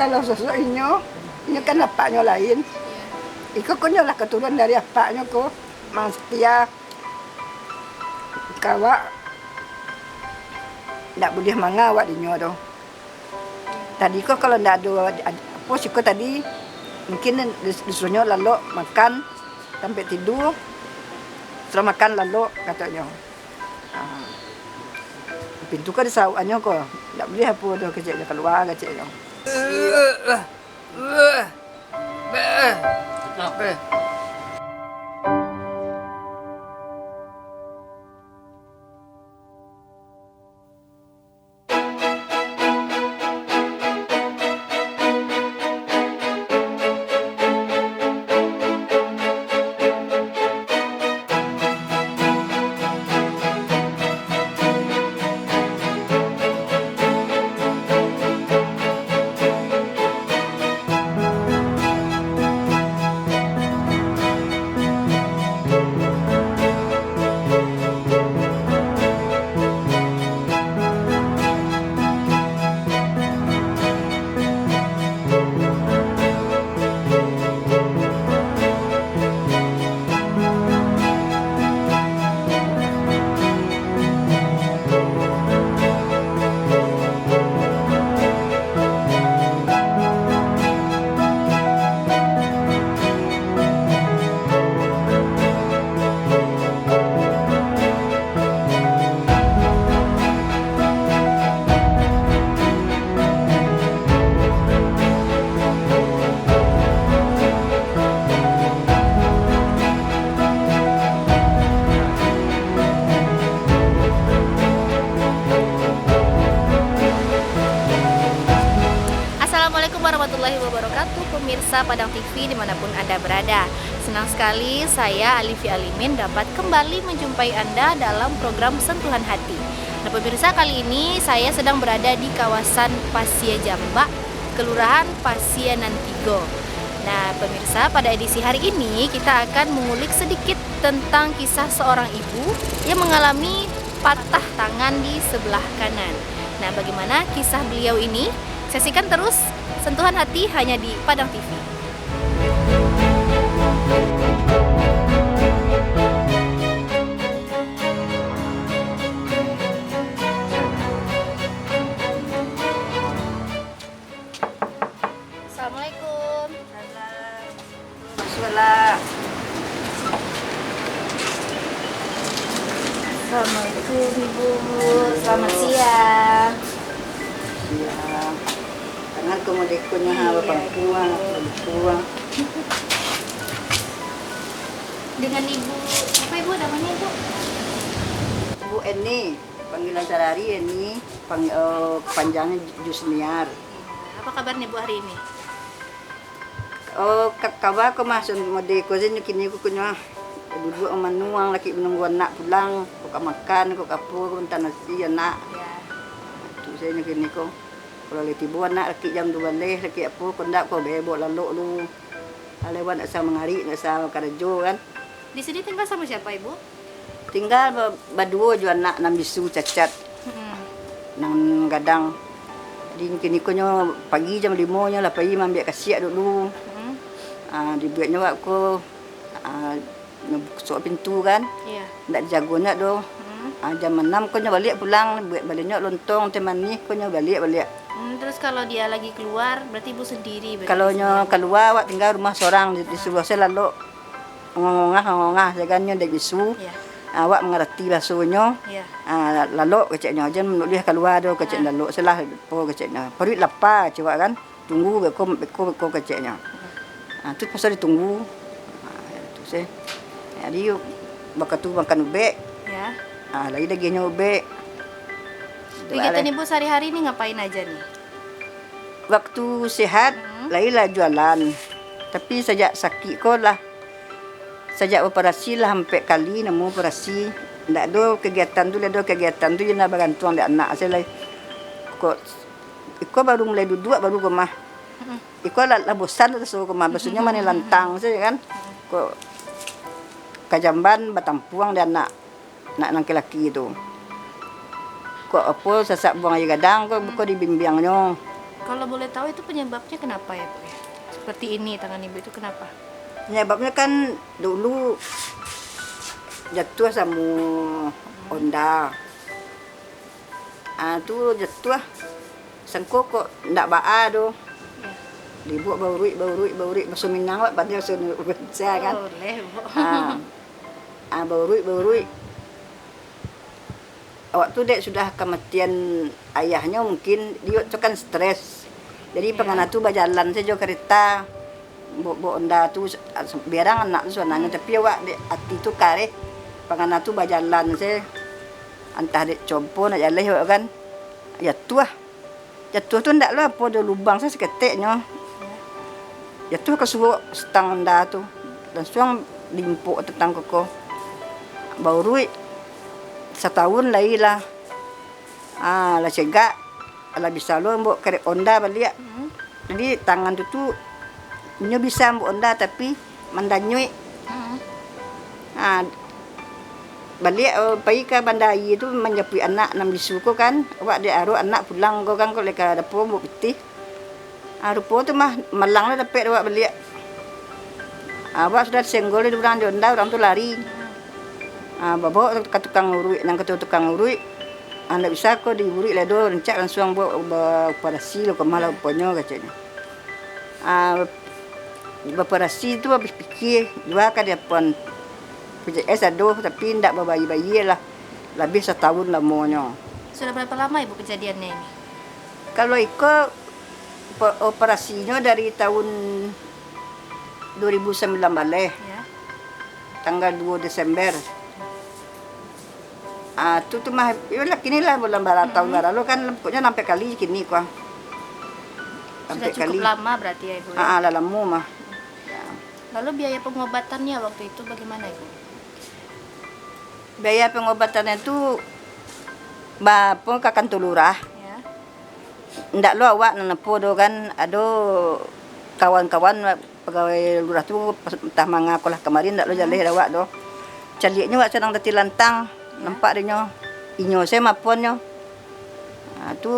kalau sosok ini kan bapaknya lain. Iko konyolah keturunan dari bapaknya ko, Mang Setia. Kawak ndak boleh mangawak di nyodo. Tadi ko kalau ndak ada apa sih ko tadi mungkin disuruhnya lalu makan sampai tidur. Setelah makan lalu katanya. Pintu kan disawannya ko, ndak boleh apa dah kecil dia keluar kecil dia. Warahmatullahi wabarakatuh, pemirsa Padang TV dimanapun Anda berada. Senang sekali saya Alifi Alimin dapat kembali menjumpai Anda dalam program Sentuhan Hati. Nah pemirsa, kali ini saya sedang berada di kawasan Pasia Jambak, Kelurahan Pasianan Tigo. Nah pemirsa, pada edisi hari ini kita akan mengulik sedikit tentang kisah seorang ibu yang mengalami patah tangan di sebelah kanan. Nah bagaimana kisah beliau ini? Saksikan terus Sentuhan Hati hanya di Padang TV. Assalamualaikum. Assalamualaikum Ibu. Selamat siang. Tangan komodikonya hawa pangkuang. Dengan Ibu, apa Ibu namanya Ibu? Bu Eni, panggilan sehari Eni, panjangnya Jusniar. Apa kabarnya Bu hari ini? Kabar ko masuk modeko sini kini ko kunya duduk manuang laki menunggu anak pulang, ko makan, ko kapur, ko nasi anak. Ya. Tu saya ni kini ko. Kalau lagi tiba anak laki jam 2 leh laki apa ko ndak ko bebok lalu lu. Alewan nak sama ngari nak sama kerja kan. Di sini tinggal sama siapa Ibu? Tinggal berdua juga anak nang bisu cacat. Nang gadang. Di kini ko nyo pagi jam 5 nya lah pagi ambil kasiak dulu. Dibuatnya aku sok pintu kan. Iya. Ndak jagonya do. Jam 6 ko nya balik pulang buat baliknya lontong teman ni ko nya balik. Terus kalau dia lagi keluar berarti Ibu sendiri? Kalau nya keluar awak tinggal rumah seorang di sebelah saya lalu ngongah jagannya dak bisu. Iya. Awak mengerti bahasanya. Iya. Lalu keceknya aja menoleh keluar do kecek lalu selah po keceknya. Perut lapar coba kan. Tunggu beko keceknya. Tu pasal ditunggu. Tu saya. Jadi bakatu makan ubek. Ya. Lagi nya ubek. Kegiatan Ibu sehari-hari ini ngapain aja nih? Waktu sehat, lah jualan. Tapi sejak sakit ko lah. Sejak operasi lah sampai kali nemu operasi. Ndak ada kegiatan tu, yana bergantung dengan anak saya lah. Iko baru mulai duduk baru ke mah. Iko lah bosan terus ke mah. Maksudnya mana lantang saya kan. Ko Kajamban batampuang dan anak laki-laki itu. Kok apa sesak buang air gadang ko di bimbingnya. Kalau boleh tahu itu penyebabnya kenapa ya Bu ya? Seperti ini tangan Ibu itu kenapa? Penyebabnya kan dulu jatuh sama onda. Tu jatuh sangko kok ndak baa do. Ya. Dibuat baurui masuk Minang wak pada sun saya kan. Boleh Bu. Baurui. Waktu dek sudah kematian ayahnya mungkin dia tu kan stres. Jadi pengana tu berjalan saja kereta. Bo onda tu biarang anak tu suananya tapi awak dek hati tu kare pengana tu berjalan saya antah dek compo nak jalan awak kan. Jatuh tu ndak lah apa ada lubang saya seketiknya. Jatuh ke suruh setang onda tu. Dan suang limpuk tetang koko. Baurui setahun lagi lah. Lah cegak. Lah bisa lo mbok kerek onda balik. Jadi tangan tu nyo bisa mbok onda tapi mandanyui. Balik pergi ke bandai tu menjapui anak 6 bisu ko kan. Awak dia aru anak pulang ko kan ko leka dapur mbok putih. Rupa tu mah malang lah dapat awak balik. Awak sudah senggol di orang onda orang tu lari. Bawa ke tukang urui, nang ke tukang urui. Anda bisa ko di urui ledo rencak langsung buat operasi lo kemala ponyo katanya. Operasi tu habis fikir dua kan dia pun PJS aduh tapi ndak bayi-bayi lah. Lebih setahun lamanya. Sudah berapa lama Ibu kejadiannya ini? Kalau ikut operasinya dari tahun 2009 balik. Ya. Tanggal 2 Desember. Tu mah iyalah kini lah bulan barat tahun lalu kan pokoknya sampai kali kini kuah. Sudah cukup lama berarti ya Ibu ya? Lama mah. Lalu biaya pengobatannya waktu itu bagaimana Ibu? Biaya pengobatannya tu bapa kakan tulurah. Ya. Ndak lo awak nenepo do kan ada kawan-kawan pegawai lurah tu entah manga kolah kemarin ndak lo jaleh awak do. Caliknya wak sedang dati lantang. Nampak dia inyo saya maponnya. Tu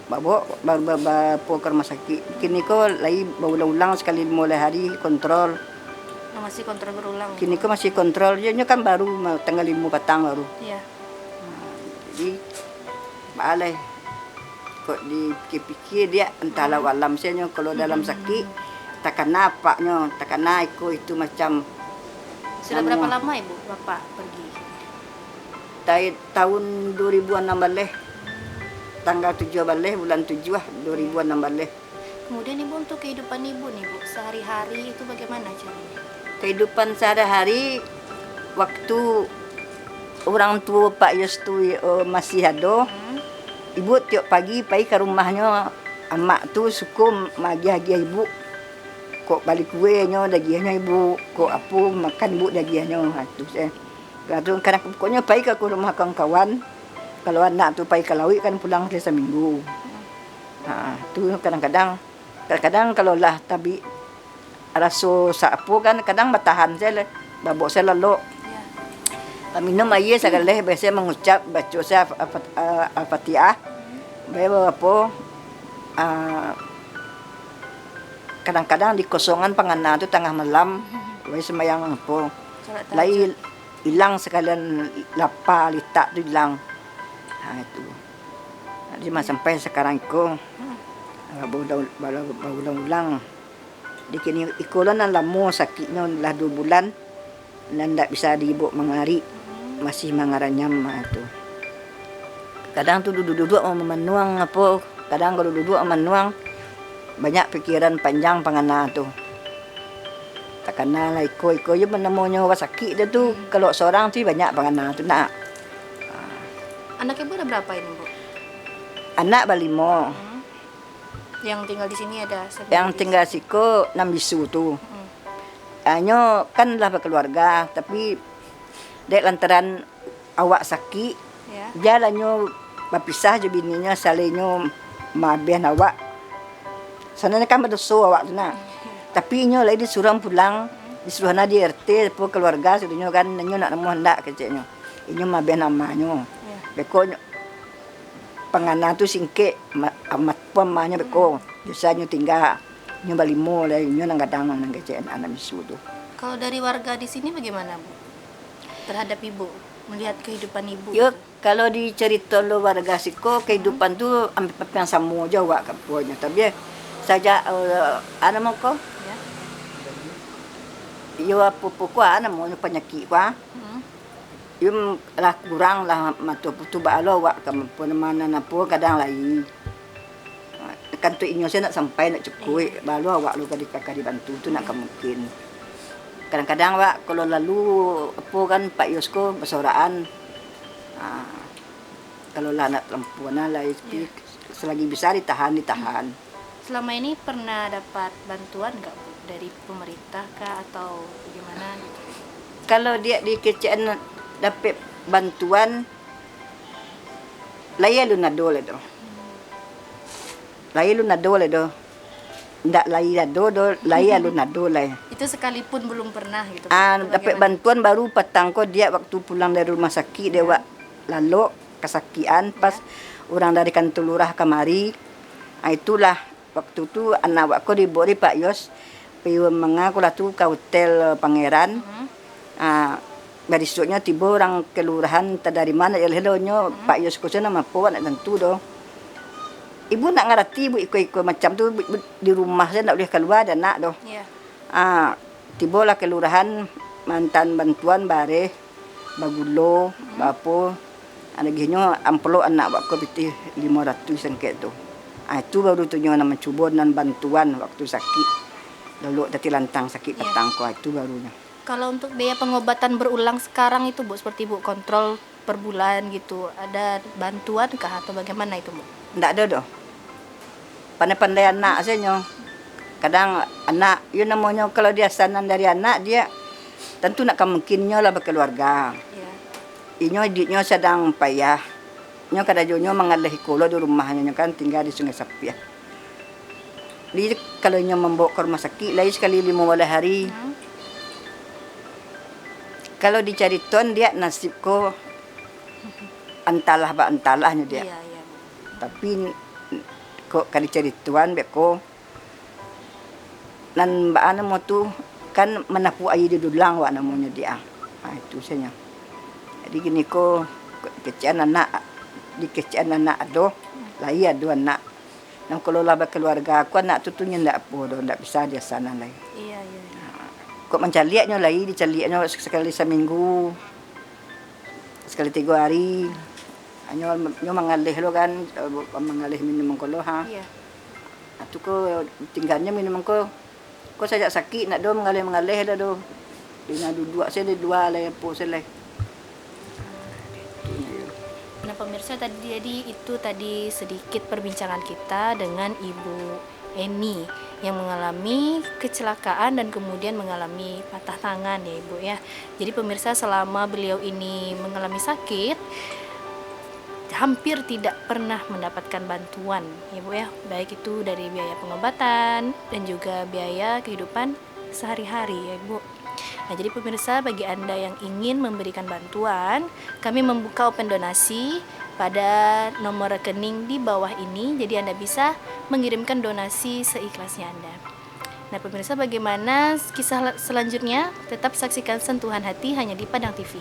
bawa bawa ke rumah sakit. Kini ko lagi berulang-ulang sekali mulai hari kontrol. Masih kontrol berulang. Kini ko masih kontrol. Dia kan baru tanggal 5 petang baru. Iya. Jadi balai kok dipikir dia entahlah walam saya kalau dalam sakit takkan napaknya, takkan naik itu macam. Sudah berapa lama Ibu Bapak pergi? Tahun 2016 tanggal 7 balik bulan 7 2016. Kemudian Ibu untuk kehidupan Ibu nih Bu sehari-hari itu bagaimana caranya? Kehidupan sehari-hari waktu orang tua Pak Yostu masih ada. Ibu tiap pagi pergi ke rumahnya amak tu suku magi-hagi ibu. Kok balik kuenya dagingnya ibu, kok apa makan ibu dagingnya tu saya. Kadang pokoknya pergi ke rumah kawan-kawan. Kalau anak tu pergi ke laut kan pulang selesai minggu. Tu kadang-kadang kalau lah tapi rasa sapu kan kadang bertahan saya babok saya lalu. Minum air segala biasa mengucap baca saya Al-Fatihah. Bawa apa kadang-kadang di kosongan pangana tu tengah malam bawa semayang apa. Lain hilang sekalian lapar litak tu hilang. Itu. Jadi sampai sekarang ko berulang-ulang. Di kini ikulan lama sakitnya lah 2 bulan. Dan tak bisa dibawa mengari. Masih mengaranyam itu. Kadang tu duduk-duduk memenuang apa. Kadang kalau duduk memenuang banyak pikiran panjang pangana tu. Tak kenal lah iko je menemunya sakit dia tu. Kalau seorang tu banyak pangana tu nak. Anak Ibu ada berapa ini Bu? Anak balimo. Yang tinggal di sini ada? Yang tinggal siko 6 bisu tu. Hanya kan lah berkeluarga tapi dek lantaran awak sakit jalannya berpisah je bininya salingnya mabian awak sana kan berdosa awak tu nak tapi nyo lagi disuruh pulang disuruh na di RT po keluarga suruhnya kan nyo nak nemu hendak keceknya inyo mabian namanya beko pangana tu singke amat pamanya beko. Biasanya tinggal nyo balimo lah nyo nang gadang nang kecen anak misudo. Kalau dari warga di sini bagaimana, Bu? Terhadap Ibu, melihat kehidupan Ibu. Yo kalau dicerita lo warga siko kehidupan tu ambil yang sama aja wak kapunya. Tapi saja anak mo ko Ya. yo apa-apa ko anak mo penyakit ko. Yung lah kurang lah matu balo wak kampo mana na po kadang lai. Kan tu inyo saya nak sampai nak cekui balo wak lu kadi kakak dibantu tu nak mungkin. Kadang-kadang wak kalau lalu apa kan Pak Yosko besoraan. Kalau lah nak lampuan lah selagi bisa ditahan. Selama ini pernah dapat bantuan nggak, Bu, dari pemerintah kah atau bagaimana? Kalau dia di kecen dapat bantuan laya lu na dole do. Laya lu na dole do. Ndak laya do laya lu na dole. Itu sekalipun belum pernah gitu. Dapat bantuan baru petang ko dia waktu pulang dari rumah sakit dia wak lalu kesakian pas orang dari kantor lurah kemari. Itulah waktu tu anak wakku dibori Pak Yos piu mengaku lah tu ke hotel Pangeran. Besoknya tiba orang kelurahan dari mana ya helonyo Pak Yos kusen nama po nak tentu do. Ibu nak ngerti ibu ikut macam tu di rumah saya nak boleh keluar dan nak do. Iya. Tiba lah kelurahan mantan bantuan bare bagulo bapo ada ginyo amplo anak waktu piti 500 sengket tu. Itu baru tu nyo nama cuba dan bantuan waktu sakit. Lalu tadi lantang sakit petang ko itu barunya. Kalau untuk biaya pengobatan berulang sekarang itu, Bu, seperti Bu kontrol per bulan gitu, ada bantuan kah atau bagaimana itu, Bu? Ndak ada doh. Pandai-pandai anak saya nyo. Kadang anak, yun namanya kalau dia sanan dari anak dia tentu nak kemungkinnya lah berkeluarga. Iya. Inyo idiknya sedang payah. Nyo kadajonyo mengalahi kolo di rumahnya nyo kan tinggal di Sungai Sapiah. Jadi kalau nyo membawa ke rumah sakit lagi sekali 5 hari. Kalau dicari tuan dia nasib ko antalahnya dia. Iya, iya. Tapi kok kali cari tuan beko nan mbak ana mo tu kan menapu ayi di dulang wa namanya dia. Itu saja. Jadi gini ko kecian anak dikecian anak ado lai ado anak. Nang kalau lah keluarga aku anak tutunya ndak apa ndak bisa dia sana lai. Iya, iya. Kok mencaliaknya lagi dicaliaknya sekali seminggu sekali 3 hari nyo mengalih lo kan mengalih minum ko lo ha Iya. atu ko tinggalnya minum ko saja sakit nak do mengalih dah do dina dua saya dua lah po selai. Nah, pemirsa jadi itu tadi sedikit perbincangan kita dengan Ibu Eni yang mengalami kecelakaan dan kemudian mengalami patah tangan ya Ibu ya. Jadi pemirsa selama beliau ini mengalami sakit hampir tidak pernah mendapatkan bantuan ya Bu ya. Baik itu dari biaya pengobatan dan juga biaya kehidupan sehari-hari ya Ibu. Nah, jadi pemirsa bagi Anda yang ingin memberikan bantuan, kami membuka open donasi pada nomor rekening di bawah ini. Jadi Anda bisa mengirimkan donasi seikhlasnya Anda. Nah, pemirsa bagaimana kisah selanjutnya? Tetap saksikan Sentuhan Hati hanya di Padang TV.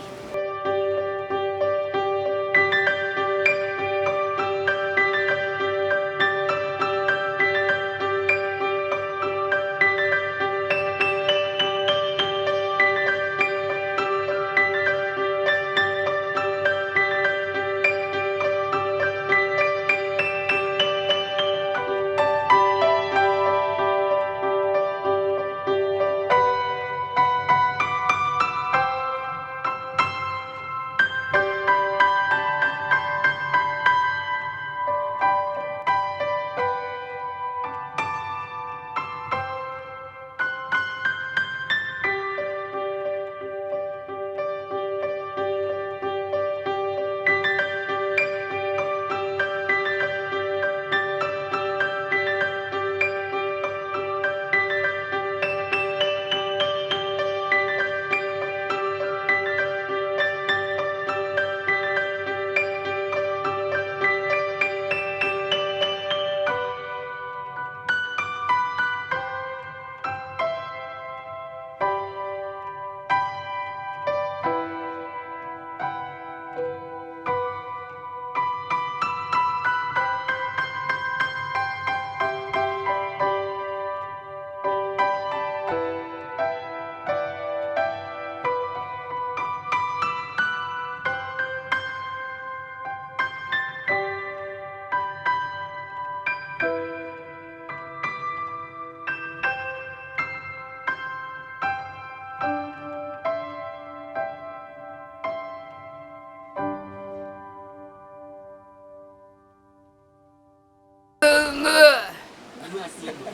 ngasih ibu.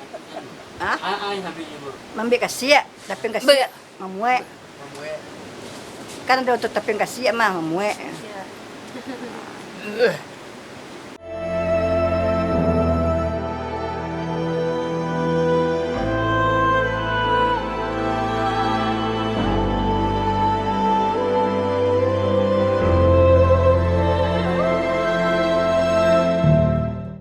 Hah? Sampai ibu. Mambil kasih, tapi kasih mamue. Kan ada untuk tapi kasih mah mamue. Iya.